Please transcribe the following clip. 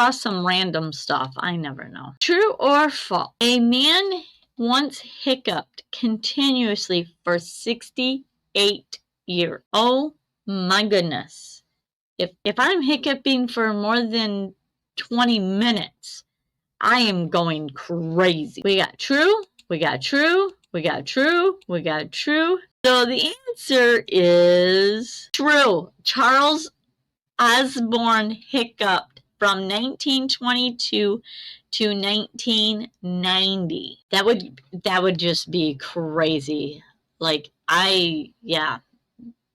across some random stuff. I never know. True or false? A man once hiccuped continuously for 68 years. Oh my goodness. If I'm hiccuping for more than 20 minutes, I am going crazy. We got true, we got true, we got true, we got true. So the answer is true. Charles Osborne hiccuped from 1922 to 1990. That would just be crazy. Like yeah.